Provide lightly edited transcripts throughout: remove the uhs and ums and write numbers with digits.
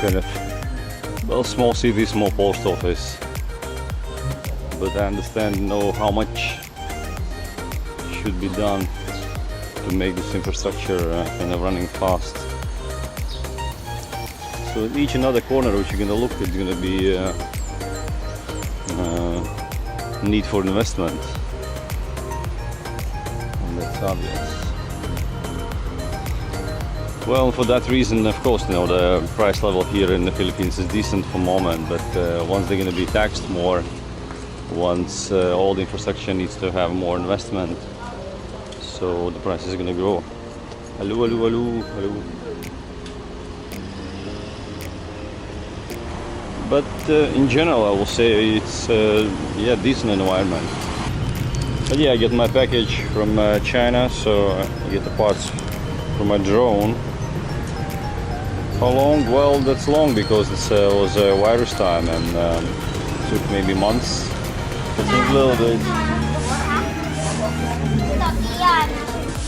kind of, well, small city, small post office. But I understand, know how much should be done to make this infrastructure kind of running fast. So at each and other corner which you're gonna look at, it's gonna be need for investment, and that's obvious. Well, for that reason, of course, you know, the price level here in the Philippines is decent for the moment, but once they're going to be taxed more, once all the infrastructure needs to have more investment, so the price is going to grow. Hello, hello, hello, hello. But in general, I will say it's yeah, decent environment. But yeah, I get my package from China, so I get the parts for my drone. How long? Well, that's long because it was a virus time and took maybe months. I think a little bit.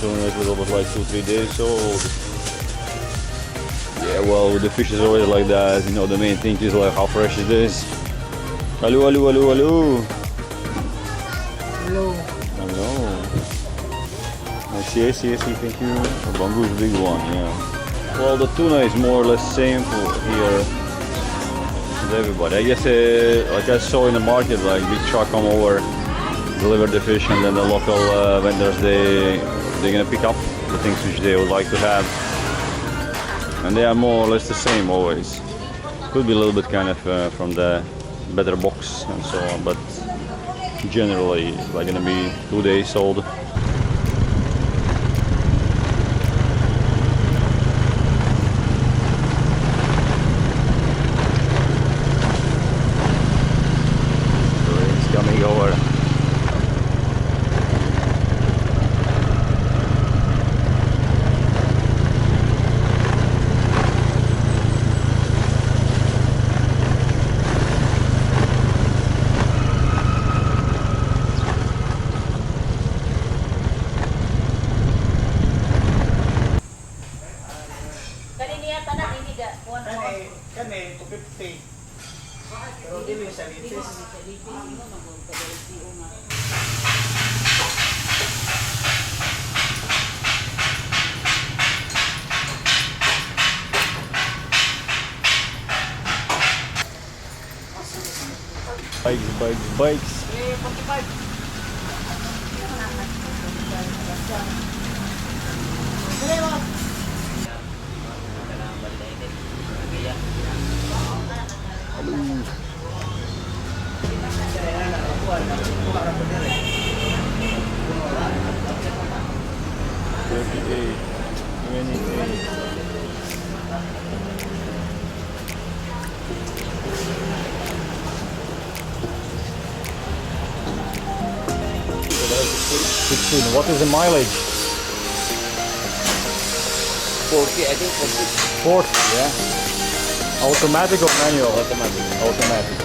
So it was almost like 2-3 days old. Yeah, well, the fish is already like that. You know, the main thing is like how fresh it is. Hello, hello, hello, hello. Hello. Hello. I see, thank you. The bamboo is a big one, yeah. Well, the tuna is more or less same for here with everybody. I guess, like I saw in the market, like big truck come over, deliver the fish, and then the local vendors, they're gonna pick up the things which they would like to have. And they are more or less the same always. Could be a little bit kind of from the better box and so on, but generally it's like gonna be 2 days old. So it's coming over. Kani, 250. Pero dili sa litis. Bikes. 45. What is the mileage? 40, I think 40, yeah. Automatic or manual? Automatic. Automatic.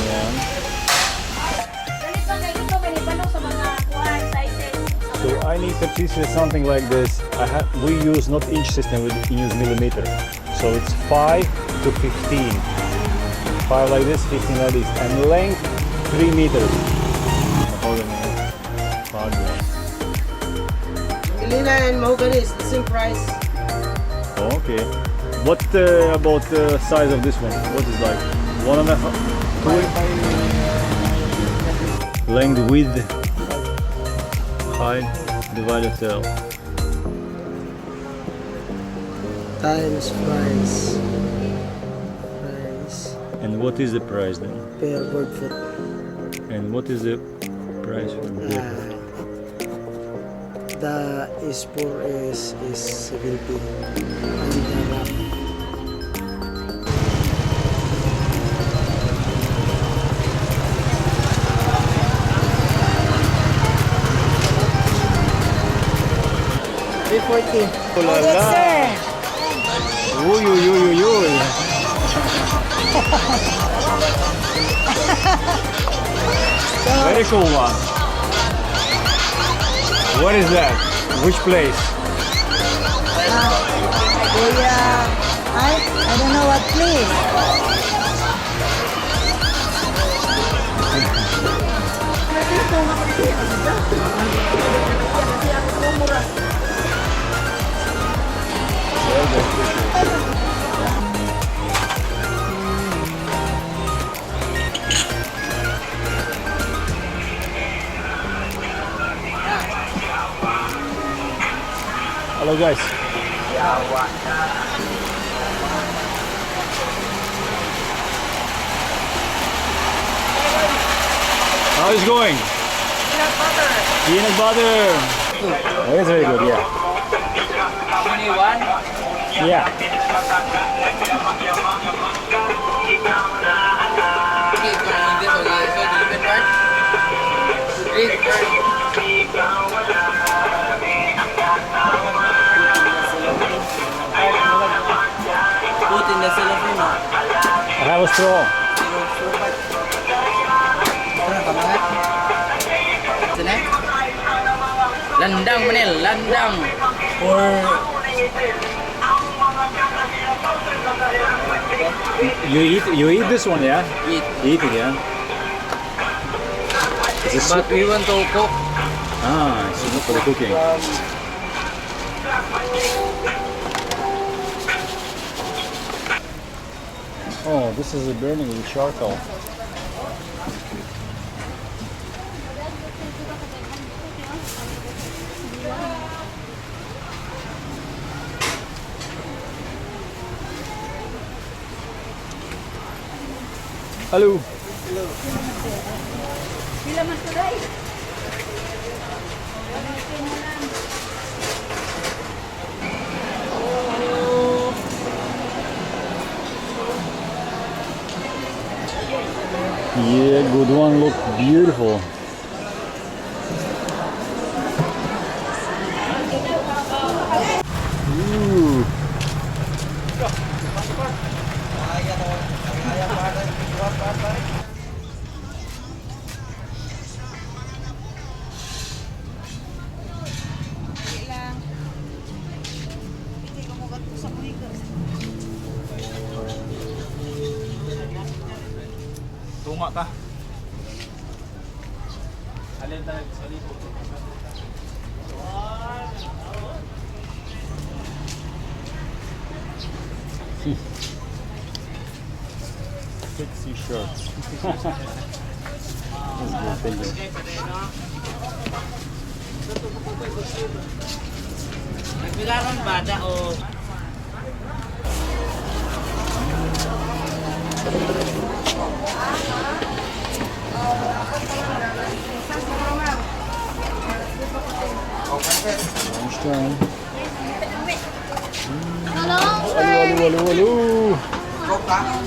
Yeah. So I need to teach you something like this. We use not inch system, we use millimeter. So it's 5 to 15. 5 like this, 15 like this, and length 3 meters. Lina and mahogany is the same price. Oh, okay. What about the size of this one? What is like 1.5? 2? Length, width, height, divided cell. Times price. And what is the price then? Per board foot. And what is the price for The S4 is 70 and the wrap. $340. Oh la la! Uy, uy, uy, uy, uy! Very cool one. What is that? Which place? I don't know what please. Hello guys. How is it going? Peanut butter. Oh, it's very good, yeah. 21? Yeah. Okay, put on this, okay. So the different part? This part. Put in the cellophane, no? I have a straw. Landang Manil, landang. Or you eat this one, yeah? Eat. Eat it, yeah. Is it But we want to cook. Ah, it's not for the cooking. Oh, this is a burning with charcoal. Hello. Yeah, good one. Look beautiful. Ooh. Tunga ta. Alin tayo sa libo. Sexy shirts. That's good, thank you. Nagbilaran bada o Lunchtime. Hello, Hello, hello, hello.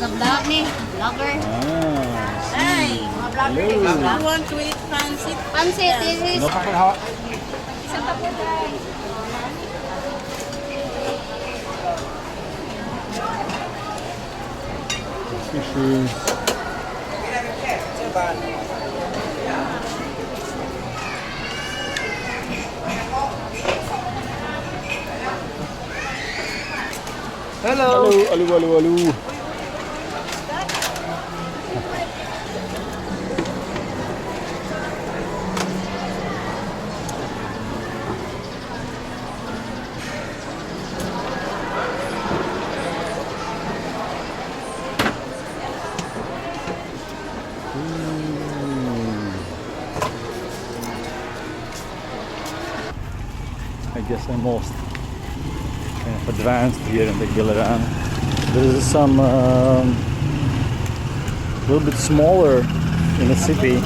The vlog ni, vlogger. Ah, Ay, mga vlogger ni vlog. want to eat pancit. Pansit, this is... no pa Isang tapo guys. fishes. Hello. Hello, hello, hello, hello. I guess I'm most kind of advanced here in the Gilleran. There is some little bit smaller in the city.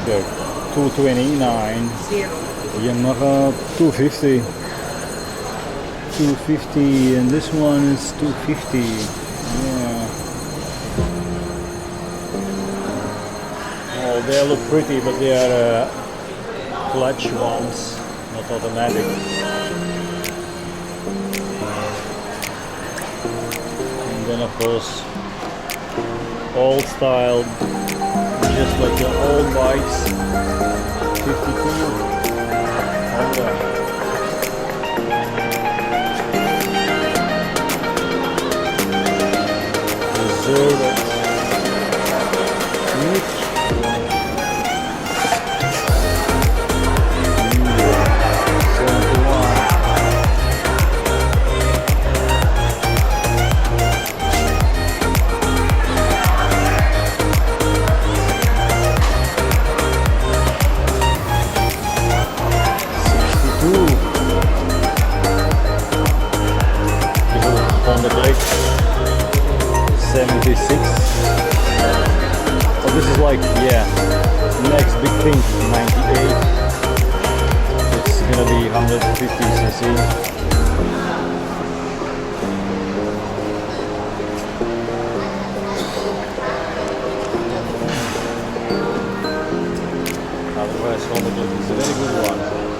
They're 229. Yamaha 250. 250 and this one is 250. Yeah. Oh, they look pretty, but they are clutch ones, not automatic. And then of course Old style, just like the old bikes. 52 Honda. Reserved. Nick. 71. On the brake 76. So this is like, yeah, next big thing, 98. It's gonna be 150cc. Otherwise, Honda Click is a very good one.